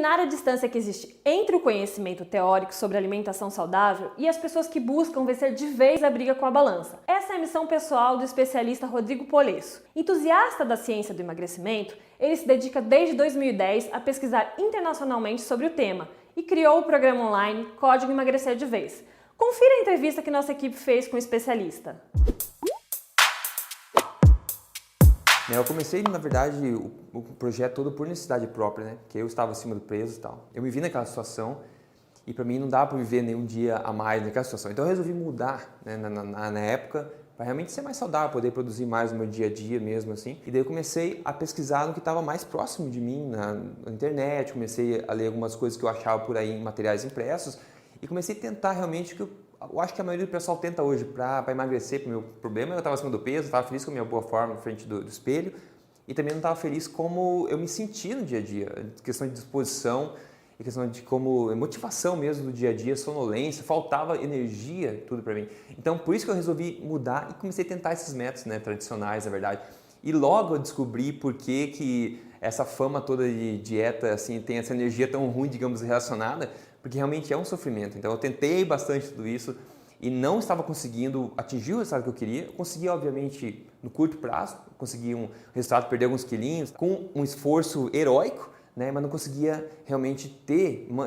eliminar a distância que existe entre o conhecimento teórico sobre alimentação saudável e as pessoas que buscam vencer de vez a briga com a balança. Essa é a missão pessoal do especialista Rodrigo Polesso. Entusiasta da ciência do emagrecimento, ele se dedica desde 2010 a pesquisar internacionalmente sobre o tema e criou o programa online Código Emagrecer de Vez. Confira a entrevista que nossa equipe fez com o especialista. Eu comecei, na verdade, o projeto todo por necessidade própria, né? Porque eu estava acima do peso e tal. Eu me vi naquela situação e para mim não dava para viver nenhum dia a mais naquela situação. Então eu resolvi mudar, né, na época para realmente ser mais saudável, poder produzir mais no meu dia a dia mesmo assim. E daí eu comecei a pesquisar no que estava mais próximo de mim na internet, comecei a ler algumas coisas que eu achava por aí em materiais impressos e comecei a tentar realmente o que eu acho que a maioria do pessoal tenta hoje para emagrecer. Para o meu problema, eu estava acima do peso, estava feliz com a minha boa forma na frente do espelho e também não estava feliz como eu me sentia no dia a dia, questão de disposição e questão de como motivação mesmo do dia a dia, sonolência, faltava energia, tudo para mim. Então, por isso que eu resolvi mudar e comecei a tentar esses métodos, né, tradicionais, na verdade. E logo eu descobri por que essa fama toda de dieta assim tem essa energia tão ruim, digamos, relacionada, porque realmente é um sofrimento. Então eu tentei bastante tudo isso e não estava conseguindo atingir o resultado que eu queria. Eu consegui, obviamente, no curto prazo, consegui um resultado, perder alguns quilinhos, com um esforço heróico, né? Mas não conseguia realmente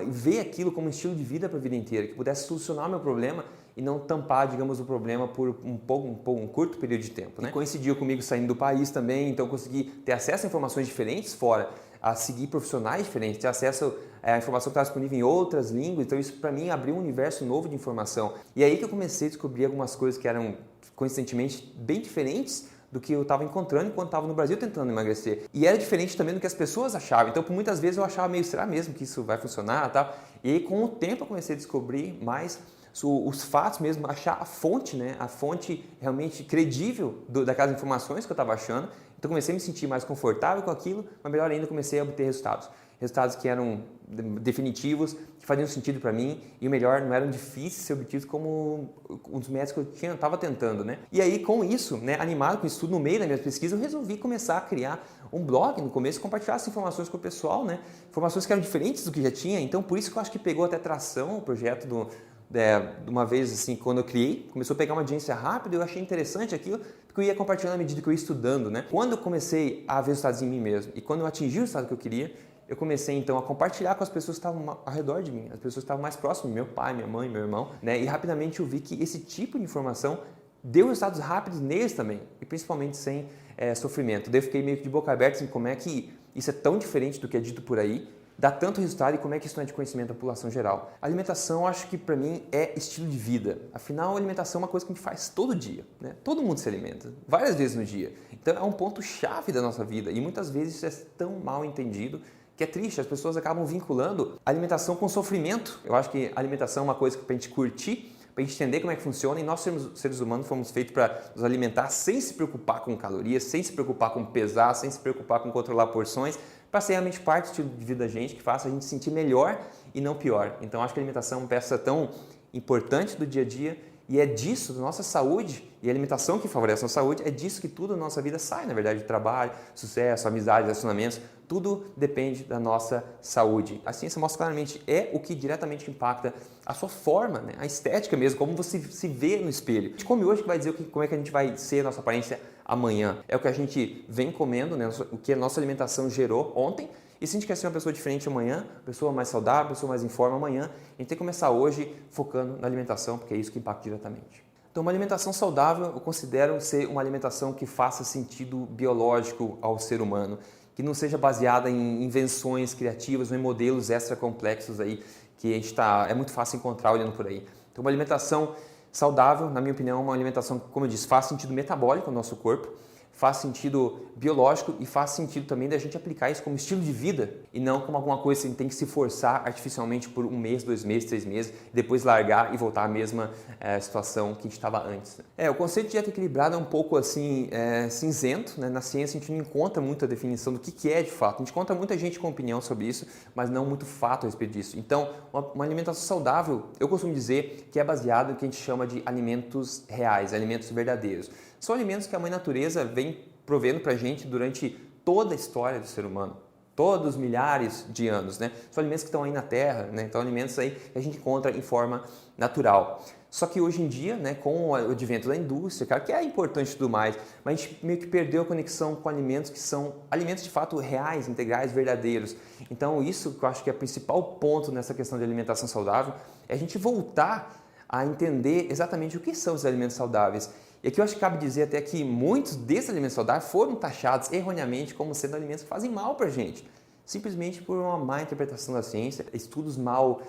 ver aquilo como um estilo de vida para a vida inteira, que pudesse solucionar o meu problema e não tampar, digamos, o problema por um curto período de tempo, né? E coincidiu comigo saindo do país também, então eu consegui ter acesso a informações diferentes fora, a seguir profissionais diferentes, ter acesso à informação que estava disponível em outras línguas, então isso para mim abriu um universo novo de informação. E aí que eu comecei a descobrir algumas coisas que eram, coincidentemente, bem diferentes do que eu estava encontrando enquanto estava no Brasil tentando emagrecer. E era diferente também do que as pessoas achavam, então por muitas vezes eu achava meio, será mesmo que isso vai funcionar? Tal? E aí com o tempo eu comecei a descobrir mais os fatos mesmo, achar a fonte, né? A fonte realmente credível daquelas informações que eu estava achando. Então comecei a me sentir mais confortável com aquilo, mas melhor ainda comecei a obter resultados. Resultados que eram definitivos, que faziam sentido para mim e o melhor, não eram difíceis de ser obtidos como os métodos que eu estava tentando, né? E aí com isso, né, animado com isso tudo no meio da minha pesquisa, eu resolvi começar a criar um blog no começo, compartilhar essas informações com o pessoal, né? Informações que eram diferentes do que já tinha, então por isso que eu acho que pegou até tração o projeto de uma vez assim, quando eu criei, começou a pegar uma audiência rápida, eu achei interessante aquilo, porque eu ia compartilhando à medida que eu ia estudando, né? Quando eu comecei a ver os resultados em mim mesmo e quando eu atingi o resultado que eu queria, eu comecei então a compartilhar com as pessoas que estavam ao redor de mim, as pessoas que estavam mais próximas, meu pai, minha mãe, meu irmão, né? E rapidamente eu vi que esse tipo de informação deu resultados rápidos neles também, e principalmente sem sofrimento. Daí eu fiquei meio que de boca aberta assim, como é que isso é tão diferente do que é dito por aí, dá tanto resultado e como é que isso não é de conhecimento da população geral. A alimentação, acho que para mim é estilo de vida. Afinal, a alimentação é uma coisa que a gente faz todo dia, né? Todo mundo se alimenta, várias vezes no dia. Então é um ponto-chave da nossa vida e muitas vezes isso é tão mal entendido que é triste, as pessoas acabam vinculando a alimentação com sofrimento. Eu acho que a alimentação é uma coisa para a gente curtir, para a gente entender como é que funciona, e nós seres humanos fomos feitos para nos alimentar sem se preocupar com calorias, sem se preocupar com pesar, sem se preocupar com controlar porções, para ser realmente parte do estilo de vida da gente, que faça a gente se sentir melhor e não pior. Então acho que a alimentação é uma peça tão importante do dia a dia e é disso, da nossa saúde, e a alimentação que favorece a nossa saúde, é disso que tudo na nossa vida sai, na verdade, trabalho, sucesso, amizade, relacionamentos, tudo depende da nossa saúde. A ciência mostra claramente, é o que diretamente impacta a sua forma, né? A estética mesmo, como você se vê no espelho. A gente come hoje que vai dizer como é que a gente vai ser a nossa aparência amanhã. É o que a gente vem comendo, né? O que a nossa alimentação gerou ontem. E se a gente quer ser uma pessoa diferente amanhã, pessoa mais saudável, pessoa mais em forma amanhã, a gente tem que começar hoje focando na alimentação, porque é isso que impacta diretamente. Então, uma alimentação saudável eu considero ser uma alimentação que faça sentido biológico ao ser humano, que não seja baseada em invenções criativas ou em modelos extra complexos aí que a gente é muito fácil encontrar olhando por aí. Então, uma alimentação saudável, na minha opinião, é uma alimentação que, como eu disse, faz sentido metabólico ao nosso corpo, faz sentido biológico e faz sentido também da gente aplicar isso como estilo de vida e não como alguma coisa que a gente tem que se forçar artificialmente por 1 mês, 2 meses, 3 meses, depois largar e voltar à mesma situação que a gente estava antes. O conceito de dieta equilibrada é um pouco assim cinzento, né? Na ciência a gente não encontra muita definição do que é de fato, a gente encontra muita gente com opinião sobre isso, mas não muito fato a respeito disso. Então, uma alimentação saudável, eu costumo dizer que é baseada no que a gente chama de alimentos reais, alimentos verdadeiros. São alimentos que a mãe natureza vem provendo para a gente durante toda a história do ser humano. todos milhares de anos, né? São alimentos que estão aí na Terra, né? Então alimentos aí que a gente encontra em forma natural. Só que hoje em dia, né, com o advento da indústria, cara, que é importante e tudo mais, mas a gente meio que perdeu a conexão com alimentos que são alimentos de fato reais, integrais, verdadeiros. Então isso que eu acho que é o principal ponto nessa questão de alimentação saudável, é a gente voltar a entender exatamente o que são os alimentos saudáveis. E aqui eu acho que cabe dizer até que muitos desses alimentos saudáveis foram taxados erroneamente como sendo alimentos que fazem mal para a gente, simplesmente por uma má interpretação da ciência, estudos mal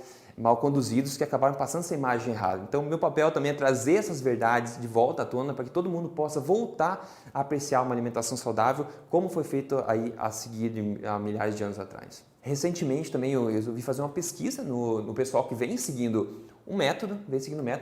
conduzidos que acabaram passando essa imagem errada. Então, meu papel também é trazer essas verdades de volta à tona para que todo mundo possa voltar a apreciar uma alimentação saudável, como foi feito aí a seguir há milhares de anos atrás. Recentemente também eu resolvi fazer uma pesquisa no pessoal que vem seguindo um método,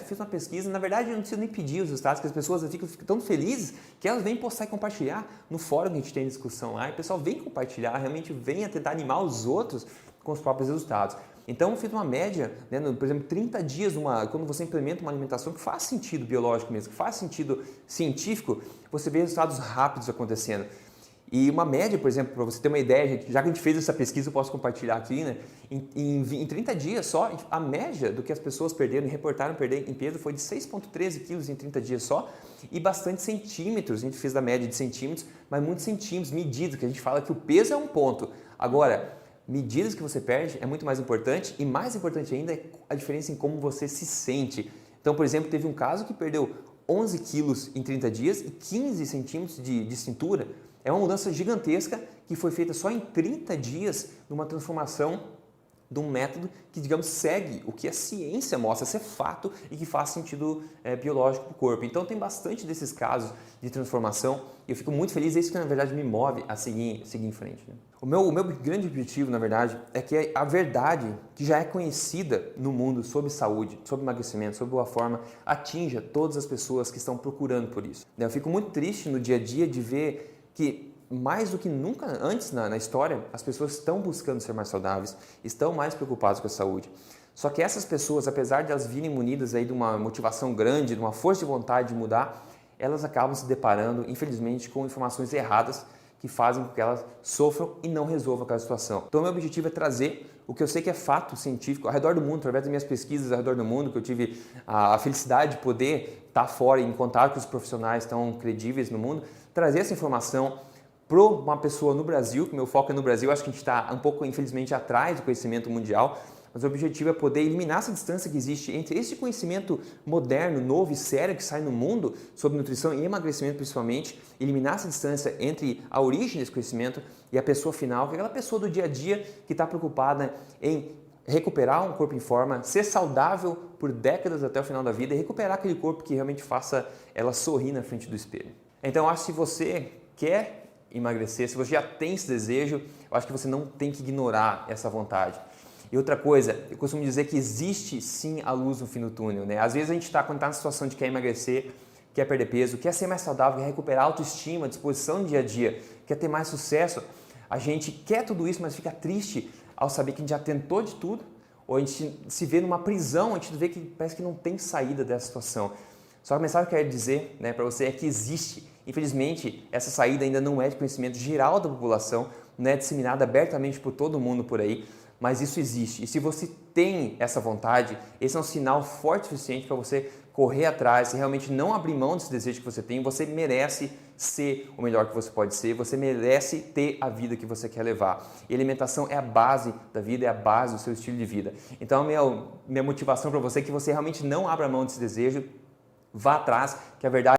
fiz uma pesquisa, na verdade eu não preciso nem pedir os resultados, porque as pessoas ficam tão felizes que elas vêm postar e compartilhar no fórum que a gente tem discussão lá, e o pessoal vem compartilhar, realmente vem a tentar animar os outros com os próprios resultados. Então eu fiz uma média, né, por exemplo, 30 dias, quando você implementa uma alimentação que faz sentido biológico mesmo, que faz sentido científico, você vê resultados rápidos acontecendo. E uma média, por exemplo, para você ter uma ideia, já que a gente fez essa pesquisa, eu posso compartilhar aqui, né? Em 30 dias só, a média do que as pessoas perderam e reportaram perder em peso foi de 6,13 quilos em 30 dias só e bastante centímetros. A gente fez da média de centímetros, mas muitos centímetros, medidas, que a gente fala que o peso é um ponto. Agora, medidas que você perde é muito mais importante e mais importante ainda é a diferença em como você se sente. Então, por exemplo, teve um caso que perdeu 11 quilos em 30 dias e 15 centímetros de cintura. É uma mudança gigantesca que foi feita só em 30 dias numa transformação de um método que, digamos, segue o que a ciência mostra ser fato e que faz sentido biológico para o corpo. Então tem bastante desses casos de transformação e eu fico muito feliz, é isso que na verdade me move a seguir em frente. Né? O meu grande objetivo, na verdade, é que a verdade que já é conhecida no mundo sobre saúde, sobre emagrecimento, sobre boa forma, atinja todas as pessoas que estão procurando por isso. Eu fico muito triste no dia a dia de ver que mais do que nunca antes na história, as pessoas estão buscando ser mais saudáveis, estão mais preocupadas com a saúde. Só que essas pessoas, apesar de elas virem munidas aí de uma motivação grande, de uma força de vontade de mudar, elas acabam se deparando, infelizmente, com informações erradas que fazem com que elas sofram e não resolvam aquela situação. Então, meu objetivo é trazer o que eu sei que é fato científico ao redor do mundo, através das minhas pesquisas ao redor do mundo, que eu tive a felicidade de poder estar fora e em contato com os profissionais tão credíveis no mundo, trazer essa informação para uma pessoa no Brasil, que o meu foco é no Brasil, acho que a gente está um pouco, infelizmente, atrás do conhecimento mundial, mas o objetivo é poder eliminar essa distância que existe entre esse conhecimento moderno, novo e sério que sai no mundo sobre nutrição e emagrecimento principalmente, eliminar essa distância entre a origem desse conhecimento e a pessoa final, que é aquela pessoa do dia a dia que está preocupada em recuperar um corpo em forma, ser saudável por décadas até o final da vida e recuperar aquele corpo que realmente faça ela sorrir na frente do espelho. Então, eu acho que se você quer emagrecer, se você já tem esse desejo, eu acho que você não tem que ignorar essa vontade. E outra coisa, eu costumo dizer que existe sim a luz no fim do túnel, né? Às vezes a gente quando está na situação de quer emagrecer, quer perder peso, quer ser mais saudável, quer recuperar a autoestima, a disposição no dia a dia, quer ter mais sucesso, a gente quer tudo isso, mas fica triste ao saber que a gente já tentou de tudo, ou a gente se vê numa prisão, a gente vê que parece que não tem saída dessa situação. Só que a mensagem que eu quero dizer, né, para você é que existe. Infelizmente, essa saída ainda não é de conhecimento geral da população, não é disseminada abertamente por todo mundo por aí, mas isso existe. E se você tem essa vontade, esse é um sinal forte o suficiente para você correr atrás e realmente não abrir mão desse desejo que você tem. Você merece ser o melhor que você pode ser, você merece ter a vida que você quer levar. E alimentação é a base da vida, é a base do seu estilo de vida. Então, minha motivação para você é que você realmente não abra mão desse desejo, vá atrás, que a verdade